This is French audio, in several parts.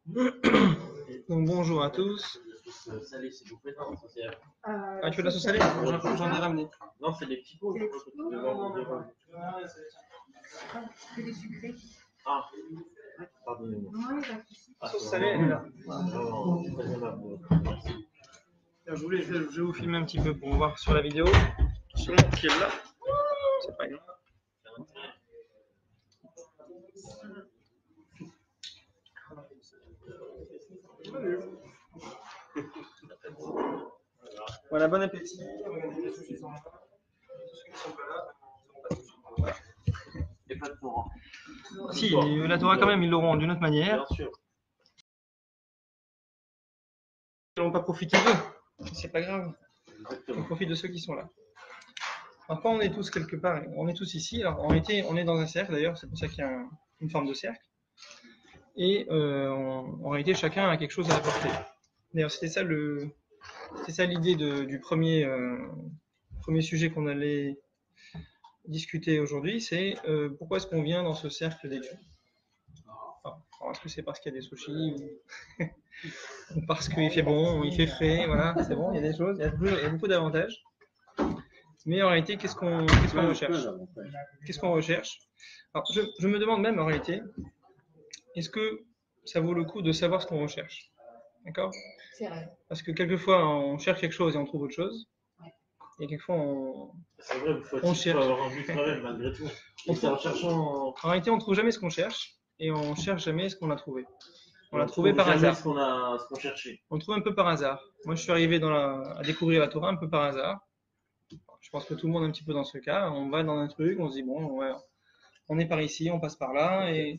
Donc bonjour à tous. Salé, s'il vous plaît. Ah, tu veux de la sauce salée? J'en ai ramené. Non, c'est des petits pots. C'est des petits pots? Que des sucrés. Ah, pardonnez-moi. Non, il n'y a pas de souci. Sauce salée, elle est là. Non, c'est très aimable. Merci. Je vais vous filmer un petit peu pour voir sur la vidéo. Sûrement qui est là. C'est pas grave. Voilà, bon appétit. Regardez, ceux qui sont là. Ceux qui sont pas là, voilà. Il n'y a pas de courant. Si, la Torah quand même, ils l'auront d'une autre manière. Bien sûr. Ils n'ont pas profité d'eux. C'est pas grave. On Exactement. profite de ceux qui sont là. Alors quand on est tous quelque part, on est tous ici, alors en réalité on est dans un cercle d'ailleurs, c'est pour ça qu'il y a une forme de cercle. Et en réalité chacun a quelque chose à apporter. D'ailleurs c'était ça l'idée du premier sujet qu'on allait discuter aujourd'hui, c'est pourquoi est-ce qu'on vient dans ce cercle d'études. Enfin, est-ce que c'est parce qu'il y a des sushis ou parce qu'il fait bon, ou il fait frais, voilà, c'est bon, il y a des choses, il y a beaucoup d'avantages. Mais en réalité, qu'est-ce qu'on recherche? Qu'est-ce qu'on recherche? Alors, je me demande même en réalité, est-ce que ça vaut le coup de savoir ce qu'on recherche? D'accord? C'est vrai. Parce que quelquefois, on cherche quelque chose et on trouve autre chose. Et quelquefois, C'est vrai, on cherche. avoir un but quand même, malgré tout. En réalité, on ne trouve jamais ce qu'on cherche et on ne cherche jamais ce qu'on a trouvé. On l'a trouvé par hasard. Ce qu'on cherchait. On le trouve un peu par hasard. Moi, je suis arrivé à découvrir la Torah un peu par hasard. Je pense que tout le monde est un petit peu dans ce cas. On va dans un truc, on se dit bon, ouais, on est par ici, on passe par là, et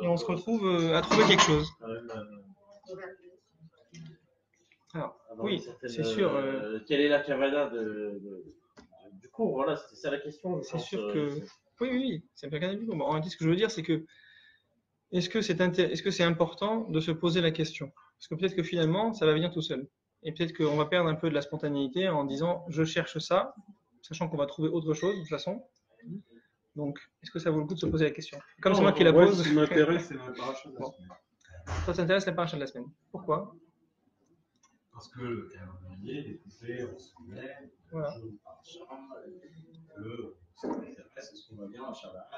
on se retrouve à trouver quelque chose. Alors, oui, c'est sûr. Quelle est la kavana du cours? Voilà, c'était ça la question. C'est sûr que. Oui, c'est la kavana du cours. Bon, en réalité, ce que je veux dire, c'est que est-ce que c'est important de se poser la question? Parce que peut-être que finalement, ça va venir tout seul. Et peut-être qu'on va perdre un peu de la spontanéité en disant je cherche ça, sachant qu'on va trouver autre chose de toute façon. Donc, est-ce que ça vaut le coup de se poser la question? Comme c'est moi qui la pose. Ce qui m'intéresse, c'est la paracha de la semaine. Toi, t'intéresses la paracha de la semaine. Pourquoi? Parce que le calendrier est découpé en semaines, voilà. Jour par paracha, que ce qui m'intéresse, c'est ce qu'on va bien à Shabbat.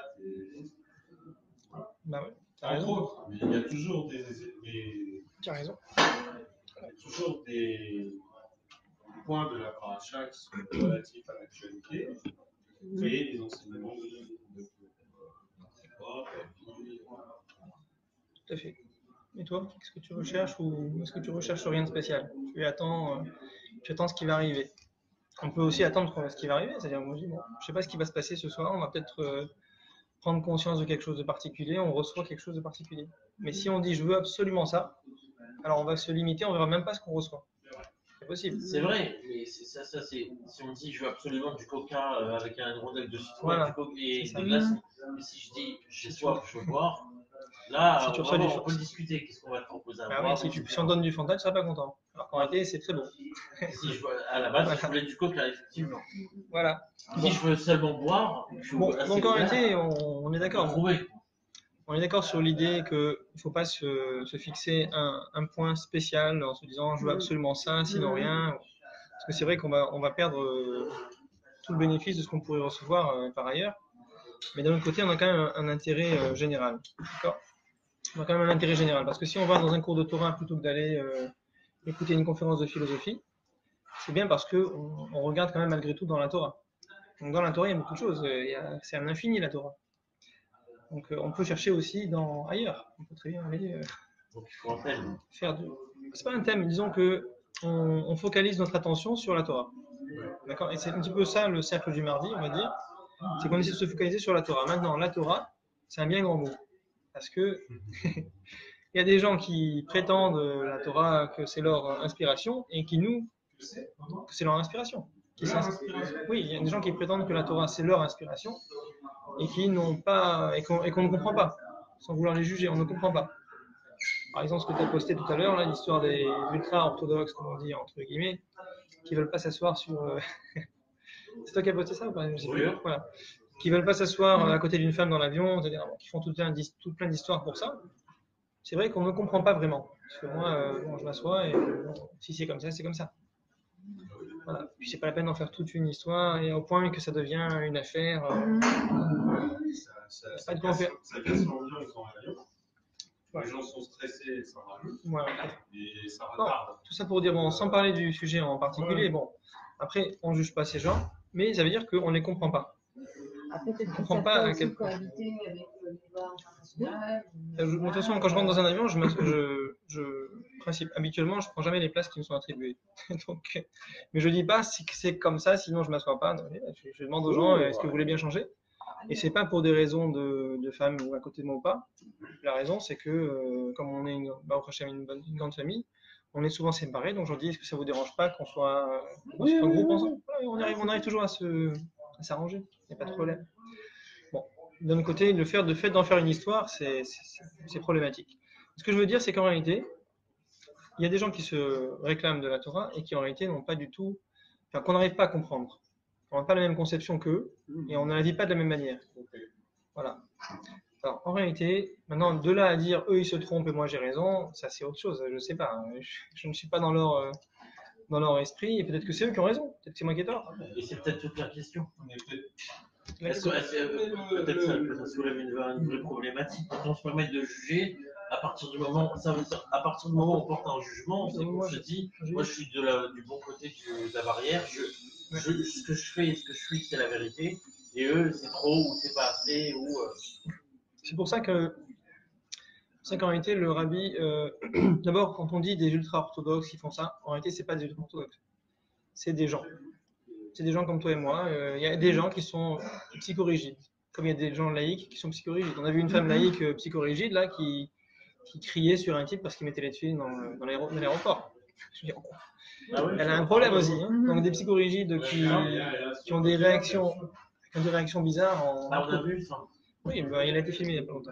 Bah ouais, entre autres, mais il y a toujours Tu as raison. Il y a toujours des points de la paracha qui sont relatifs à l'actualité et des enseignements de l'époque, la vie. Tout à fait. Et toi, qu'est-ce que tu recherches ou est-ce que tu recherches rien de spécial? Tu attends ce qui va arriver. On peut aussi attendre ce qui va arriver. C'est-à-dire, moi, je dis, bon, je sais pas ce qui va se passer ce soir. On va peut-être prendre conscience de quelque chose de particulier. On reçoit quelque chose de particulier. Mais si on dit, je veux absolument ça, alors on va se limiter. On verra même pas ce qu'on reçoit. C'est possible. C'est vrai, mais ça c'est si on dit je veux absolument du coca avec un rondelle de citron voilà. et de glace, mais si je dis j'ai soif, je veux boire, là si tu on peut discuter, qu'est-ce qu'on va te proposer à boire. Oui, si on donne du Fanta, tu seras pas content. Alors qu'en réalité, c'est très bon. À la base, je voulais du coca, effectivement. Voilà. Si je veux seulement boire, donc en réalité, on est d'accord. On est d'accord sur l'idée qu'il ne faut pas se fixer un point spécial en se disant je veux absolument ça, sinon rien. Parce que c'est vrai qu'on va perdre tout le bénéfice de ce qu'on pourrait recevoir par ailleurs. Mais d'un autre côté, on a quand même un intérêt général. D'accord ? On a quand même un intérêt général. Parce que si on va dans un cours de Torah plutôt que d'aller écouter une conférence de philosophie, c'est bien parce qu'on regarde quand même malgré tout dans la Torah. Donc dans la Torah, il y a beaucoup de choses. C'est un infini la Torah. Donc on peut chercher aussi ailleurs. On peut très bien aller faire du. C'est pas un thème, disons que on focalise notre attention sur la Torah. D'accord? Et c'est un petit peu ça le cercle du mardi, on va dire. C'est qu'on essaie de se focaliser sur la Torah. Maintenant, la Torah, c'est un bien grand mot. Parce que il y a des gens qui prétendent la Torah que c'est leur inspiration et que c'est leur inspiration. Oui, il y a des gens qui prétendent que la Torah c'est leur inspiration et qui n'ont pas et qu'on ne comprend pas, sans vouloir les juger, on ne comprend pas. Par exemple, ce que tu as posté tout à l'heure, l'histoire des ultra-orthodoxes, comme on dit entre guillemets, qui veulent pas s'asseoir sur. C'est toi qui as posté ça ou pas? Oui. Voilà. Qui veulent pas s'asseoir à côté d'une femme dans l'avion, c'est-à-dire qui font tout plein d'histoires pour ça. c'est vrai qu'on ne comprend pas vraiment. Parce que moi, bon, je m'assois et bon, si c'est comme ça, c'est comme ça. Voilà. Puis c'est pas la peine d'en faire toute une histoire et au point que ça devient une affaire. Ça casse l'ambiance dans l'avion. Les gens sont stressés, ça rajoute. Voilà. Et ça Non, retarde. tout ça pour dire, bon, sans parler du sujet en particulier, bon, après, on ne juge pas ces gens, mais ça veut dire qu'on ne les comprend pas. Après, peut-être Je que comprends ça pas peut à aussi quel point. cohabiter avec les lois internationales. De toute façon, quand je rentre dans un avion, habituellement, je prends jamais les places qui me sont attribuées. Donc, mais je dis pas si c'est comme ça, sinon je m'assois pas. Non, je demande aux gens, est-ce que vous voulez bien changer? Et c'est pas pour des raisons de femmes ou à côté de moi ou pas. La raison, c'est que comme on est une grande famille, on est souvent séparés. Donc je leur dis, est-ce que ça vous dérange pas qu'on soit un groupe ensemble? Voilà, on arrive toujours à s'arranger. Il n'y a pas de problème. Bon, d'un autre côté, le fait d'en faire une histoire, c'est problématique. Ce que je veux dire, c'est qu'en réalité, il y a des gens qui se réclament de la Torah et qui en réalité n'ont pas du tout, enfin, qu'on n'arrive pas à comprendre. On n'a pas la même conception qu'eux et on ne la vit pas de la même manière. Voilà. Alors, en réalité, maintenant, de là à dire eux ils se trompent et moi j'ai raison, ça c'est autre chose. Je ne sais pas. Je ne suis pas dans leur esprit et peut-être que c'est eux qui ont raison. Peut-être que c'est moi qui ai tort. Et c'est peut-être toute la question. La question- Peut-être que ça soulève une vraie problématique. Quand on se permet de juger, à partir du moment où on porte un jugement, c'est qu'on se dit, moi je suis du bon côté de la barrière, ce que je fais et ce que je suis, c'est la vérité, et eux, c'est trop ou c'est pas assez. C'est pour ça qu'en réalité, le rabbi, d'abord, quand on dit des ultra-orthodoxes qui font ça, en réalité, c'est pas des ultra-orthodoxes. C'est des gens. C'est des gens comme toi et moi. Il y a des gens qui sont psychorigides, comme il y a des gens laïcs qui sont psychorigides. On a vu une femme laïque psychorigide là qui criait sur un type parce qu'il mettait les filles dans l'aéroport. Elle a un problème aussi. Hein. Donc des psychorigides qui ont des réactions bizarres. On a vu ça. Oui, il a été filmé il n'y a pas longtemps.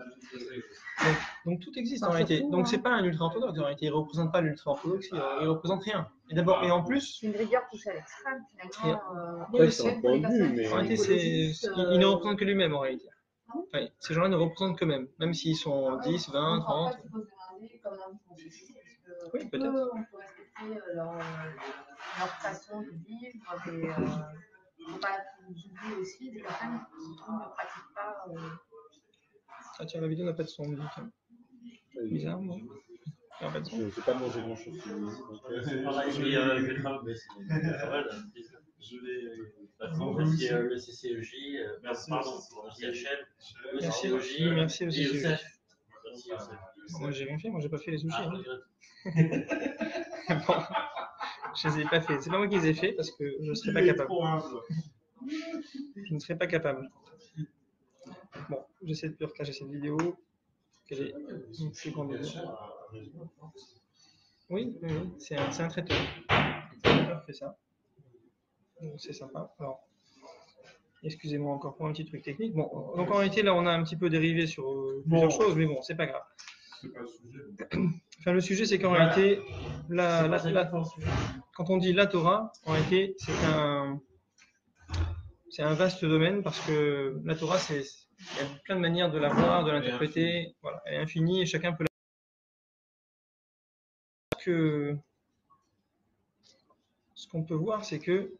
Donc tout existe en réalité. Donc c'est pas un ultra-orthodoxe en réalité. Il ne représente pas l'ultra-orthodoxie. Il ne représente rien. Et d'abord, et en plus. C'est une rigueur poussée à l'extrême finalement. Oui, c'est un point de vue, mais. En réalité, il ne représente que lui-même en réalité. Enfin, ces gens-là ne représentent qu'eux-mêmes, même s'ils sont 10, 20, 30. Oui, peut-être. On peut respecter leur façon de vivre. Il ne faut pas oublier aussi des personnes qui ne pratiquent pas. Ah tiens, la vidéo n'a pas de son. Bizarre, non? Je n'ai pas mangé grand-chose. Je vais le CCEJ, pardon, le CHL, le CCEJ, merci aussi. et Youssef. Moi j'ai rien fait, moi j'ai pas fait les sushis. Bon, je les ai pas fait. C'est pas moi qui les ai fait parce que je ne serais pas capable. Je ne serais pas capable. Bon, j'essaie de plus recacher cette vidéo. Quelle est une plus grande vidéo. Oui, c'est un traiteur. Le traiteur fait ça. Donc c'est sympa. Alors, excusez-moi encore pour un petit truc technique. Bon, donc en réalité là on a un petit peu dérivé sur plusieurs choses, mais bon, c'est pas grave. C'est pas le sujet. Enfin, le sujet c'est qu'en réalité, quand on dit la Torah, en réalité c'est un vaste domaine parce que la Torah, il y a plein de manières de la voir, de l'interpréter. Voilà, elle est infinie et chacun peut la. Ce qu'on peut voir, c'est que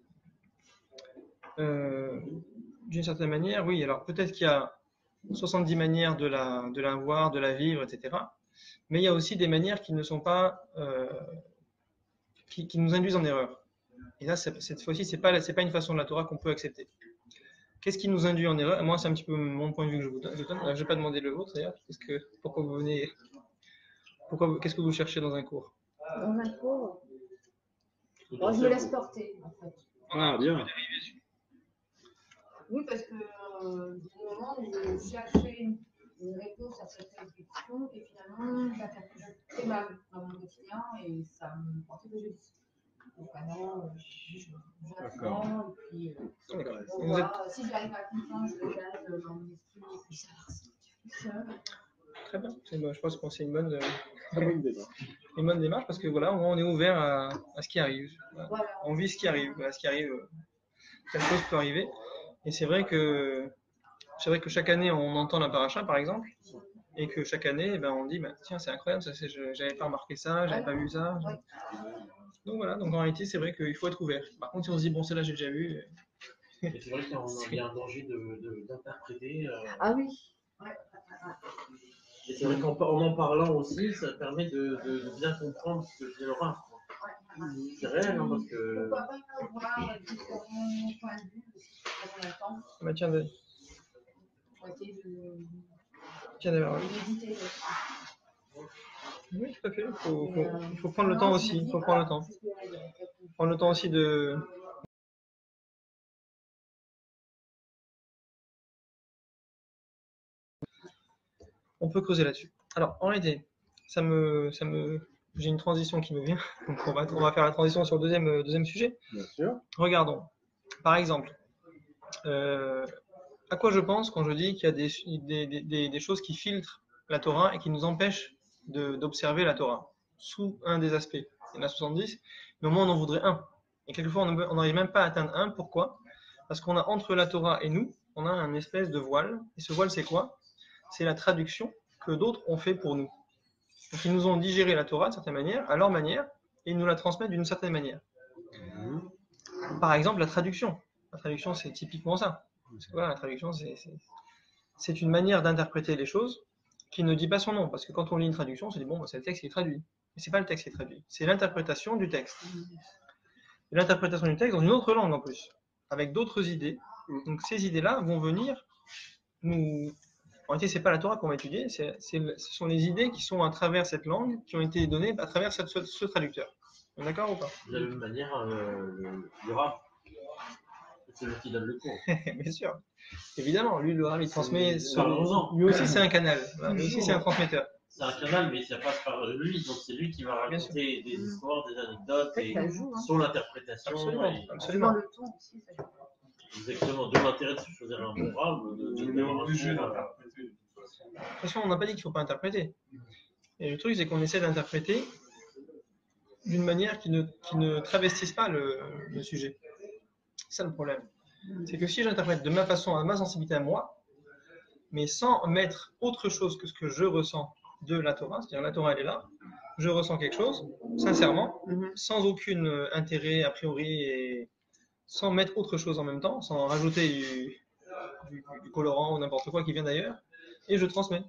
d'une certaine manière, oui, alors peut-être qu'il y a 70 manières de la voir, de la vivre, etc. Mais il y a aussi des manières qui ne sont pas, qui nous induisent en erreur. Et là, cette fois-ci, c'est pas une façon de la Torah qu'on peut accepter. Qu'est-ce qui nous induit en erreur? Moi, c'est un petit peu mon point de vue que je vous donne. Je ne vais pas demander le vôtre d'ailleurs. Pourquoi vous venez? Qu'est-ce que vous cherchez dans un cours? Dans un cours, moi, je me laisse porter en fait. Ah, bien. Oui, parce que du moment où je cherchais une réponse à certaines questions et finalement, ça fait très mal dans mon quotidien et ça me portait préjudice. Donc maintenant, j'apprends et puis on voit, si j'arrive à comprendre, je regarde dans mon esprit et puis ça va ressortir tout seul. Très bien. Je pense que c'est une bonne démarche. Parce que voilà, on est ouvert à ce qui arrive. Voilà. On vit ce qui arrive. Voilà, ce qui arrive, quelque chose peut arriver. Et c'est vrai que chaque année, on entend la paracha, par exemple. et que chaque année, ben, on dit bah, tiens, c'est incroyable, j'avais pas remarqué ça, j'avais pas vu ça. Donc voilà, donc en réalité, c'est vrai qu'il faut être ouvert. Par contre, si on se dit bon, celle-là, j'ai déjà vu. Mais c'est vrai qu'il y a un danger d'interpréter. Ah oui. Et c'est vrai qu'en parlant aussi, ça permet de bien comprendre ce que dit Laura. C'est réel, hein, parce que. Pourquoi pas avoir différents points de vue quand on a le temps. Bah, tiens, Pour essayer de méditer. aussi. Oui, tout à fait. Il faut prendre le temps aussi. Il faut prendre le temps. Prendre le temps aussi de. On peut creuser là-dessus. Alors, en réalité, j'ai une transition qui me vient. Donc, on va faire la transition sur le deuxième sujet. Bien sûr. Regardons. Par exemple, à quoi je pense quand je dis qu'il y a des choses qui filtrent la Torah et qui nous empêchent d'observer la Torah sous un des aspects. Il y en a 70, mais au moins on en voudrait un. Et quelquefois on n'arrive même pas à atteindre un. Pourquoi? Parce qu'on a entre la Torah et nous, on a un espèce de voile. Et ce voile, c'est quoi? C'est la traduction que d'autres ont fait pour nous. Donc ils nous ont digéré la Torah de certaine manière, à leur manière, et ils nous la transmettent d'une certaine manière. Par exemple, la traduction. La traduction, c'est typiquement ça. Parce que voilà, la traduction, c'est une manière d'interpréter les choses qui ne dit pas son nom. Parce que quand on lit une traduction, on se dit, bon, c'est le texte qui est traduit. Mais ce n'est pas le texte qui est traduit, c'est l'interprétation du texte. Et l'interprétation du texte dans une autre langue en plus, avec d'autres idées. Donc ces idées-là vont venir nous... En réalité, ce n'est pas la Torah qu'on va étudier, ce sont les idées qui sont à travers cette langue, qui ont été données à travers ce traducteur. D'accord ou pas? De la même manière, le rap, c'est lui qui donne le cours. Bien sûr. Évidemment, lui, le rap, il transmet. Lui aussi, c'est un canal. Lui aussi, c'est un transmetteur. C'est un canal, mais ça passe par lui, donc c'est lui qui va raconter des histoires, des anecdotes, et son interprétation. Absolument. Le ton aussi, ça joue. Exactement, de l'intérêt de se choisir un bon rap, On est obligé d'interpréter. De toute façon, on n'a pas dit qu'il ne faut pas interpréter. Et le truc, c'est qu'on essaie d'interpréter d'une manière qui ne travestisse pas le sujet. C'est ça le problème. C'est que si j'interprète de ma façon, à ma sensibilité à moi, mais sans mettre autre chose que ce que je ressens de la Torah, c'est-à-dire la Torah elle est là, je ressens quelque chose, sincèrement, sans aucun intérêt a priori et sans mettre autre chose en même temps, sans rajouter du colorant ou n'importe quoi qui vient d'ailleurs, et je transmets.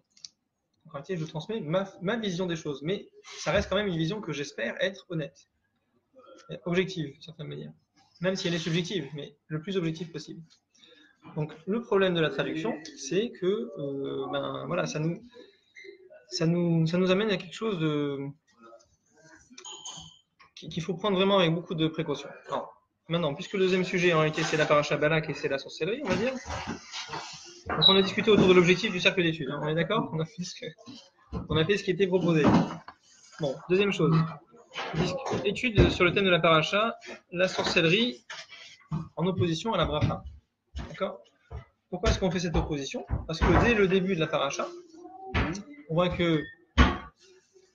En réalité, je transmets ma vision des choses, mais ça reste quand même une vision que j'espère être honnête, objective d'une certaine manière, même si elle est subjective, mais le plus objectif possible. Donc le problème de la traduction, c'est que voilà, ça nous amène à quelque chose qu'il faut prendre vraiment avec beaucoup de précaution. Alors, maintenant, puisque le deuxième sujet en réalité c'est la paracha Balak et c'est la sorcellerie, on va dire. Donc on a discuté autour de l'objectif du cercle d'études, hein, on est d'accord? On a fait ce qui était proposé. Bon, deuxième chose. Étude sur le thème de la paracha, la sorcellerie en opposition à la bracha. D'accord? Pourquoi est-ce qu'on fait cette opposition? Parce que dès le début de la paracha, on voit que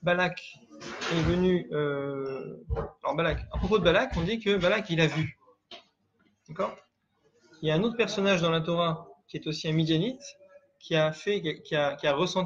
Balak est venu. Alors Balak, à propos de Balak, on dit que Balak il a vu. D'accord? Il y a un autre personnage dans la Torah qui est aussi un Midianite qui a ressenti